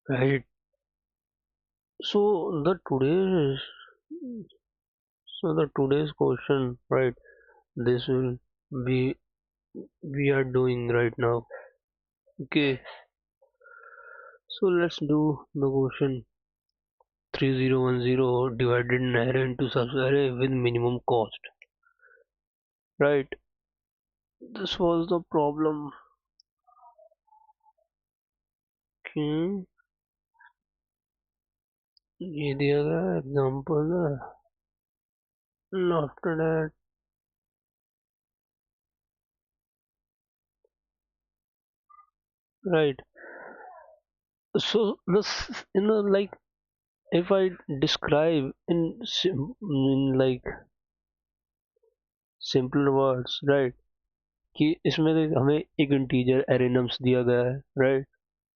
Right. So today's question, right? This will be we are doing right now. Okay. So let's do the question 3010 divided an array into sub-array with minimum cost. Right. This was the problem. कि ये दिया गया example है after that. Right. So this like if I describe in like simple words, right, कि इसमें हमें एक integer array nums दिया गया है, राइट,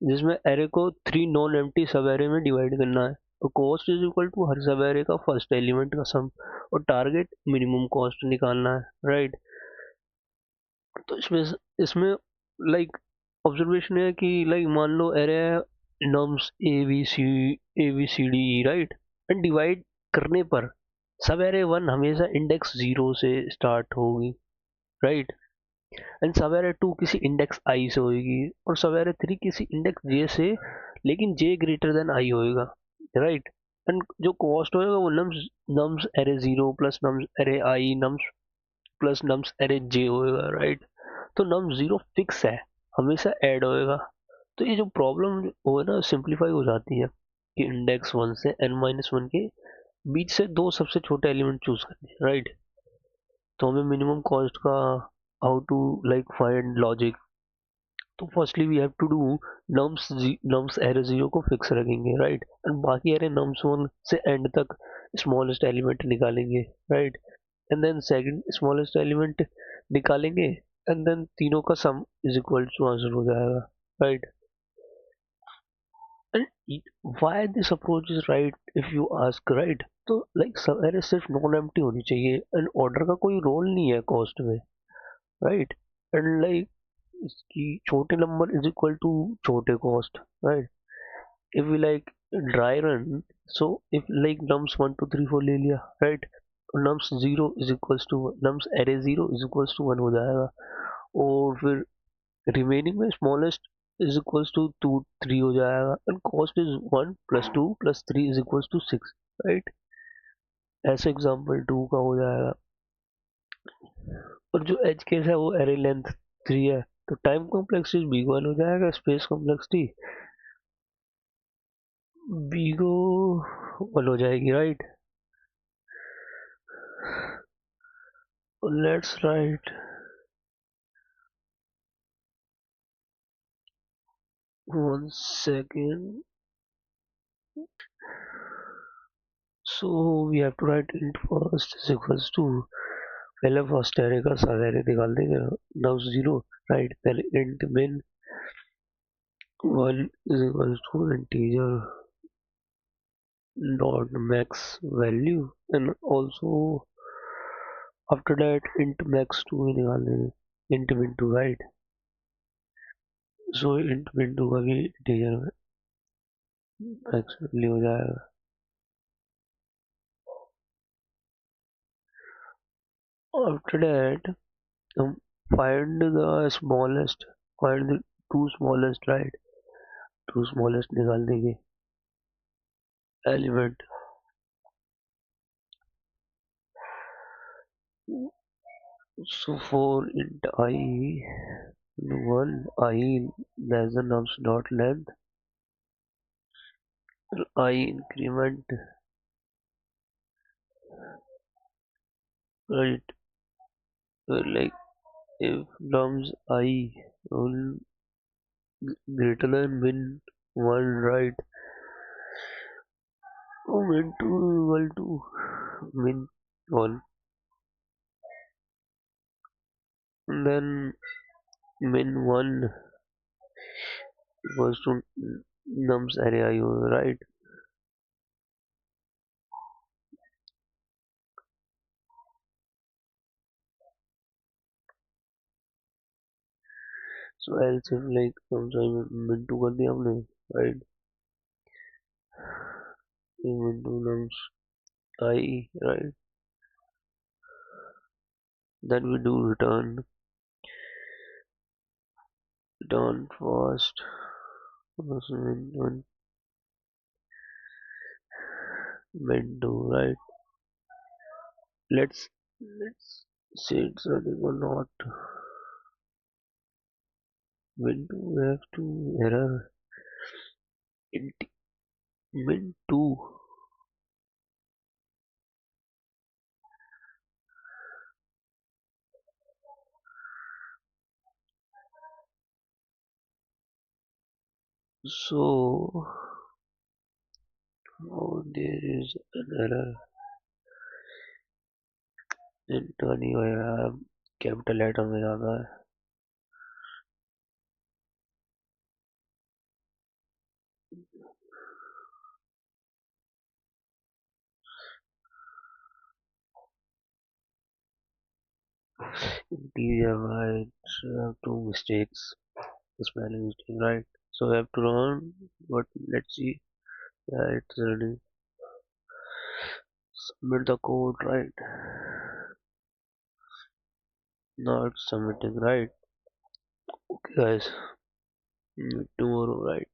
जिसमें एरे को three non empty subarray में डिवाइड करना है, और कॉस्ट इज इक्वल टू हर सब एरे का फर्स्ट एलिमेंट का सम, और टारगेट मिनिमम कॉस्ट निकालना है, राइट। तो इसमें इसमें लाइक ऑब्जर्वेशन है कि लाइक मान लो array nums A B C D E, right, and divide करने पर सब एरे वन हमेशा इंडेक्स जीरो से स्टार्ट होगी, राइट, एंड सवेरे टू किसी इंडेक्स आई से होगी, और सवेरे थ्री किसी इंडेक्स जे से, लेकिन जे ग्रेटर देन आई होएगा, राइट। एंड जो कॉस्ट होएगा वो nums nums array zero plus nums array i nums plus nums array j होएगा, राइट। तो नम्स जीरो फिक्स है, हमेशा ऐड होएगा। तो ये जो प्रॉब्लम हो है ना, सिंप्लीफाई हो जाती है कि इंडेक्स वन से एन माइनस वन के बीच से दो सबसे छोटे एलिमेंट चूज करने, राइट। तो हमें मिनिमम कॉस्ट का how to like find logic, तो firstly we have to do nums array zero को फिक्स रखेंगे, राइट, एंड बाकी एरे नम्स वन से एंड तक स्मॉलेस्ट एलिमेंट निकालेंगे, right, and then second smallest element निकालेंगे, एंड देन तीनों का sum is equal to answer हो जाएगा, right. And why this approach is right if you ask, right, तो लाइक सब एरे सिर्फ नॉन एम्प्टी होनी चाहिए, एंड ऑर्डर का कोई रोल नहीं है कॉस्ट में, राइट, एंड लाइक इसकी छोटे नंबर इज इक्वल टू छोटे cost, right. if we like dry run, so if like nums 1 2 3 4 ले लिया, right, तो nums 0 is equals to nums array 0 is equals to 1 हो जाएगा, और फिर रिमेनिंग में स्मॉलेस्ट is equals to 2 3 हो जाएगा, and cost is 1 plus 2 plus 3 is equals to 6, right. ऐसे एग्जांपल 2 का हो जाएगा। और जो एज केस है वो एरे लेंथ 3 है, तो टाइम कॉम्प्लेक्सिटी बी वन हो जाएगा, स्पेस कॉम्प्लेक्सिटी बीगो वन हो जाएगी, right. Let's write 1 second. So we have to write int first is equals to, पहले फर्स्ट एरे का सब एरे निकाल देंगे, नाउ जीरो, राइट, पहले int min one is equals to integer dot max value, and also after that int max 2 ही निकाल देंगे, int min 2, right। So int min 2 का भी integer max value हो जाएगा। After that हम find the smallest, find the two smallest, right, two smallest निकाल देंगे element. So for int I one I less than nums dot length, I increment, right, like if nums I will greater than min one, right, oh min two equal to min one, and then min one equals to nums array I, right. So else if like min two कर दिया हमने, right, into nums I, right? Then we do return first, when meant to, right? Let's say it's running or not. When do we have to error int min 2. So oh, there is an error internally वगैरह capital letter में ज़्यादा है. Interior right, have two mistakes, spelling mistake, right? So we have to run, but let's see. Yeah, it's running. Submit the code, right? Now it's submitting, right? Okay, guys. Tomorrow, right?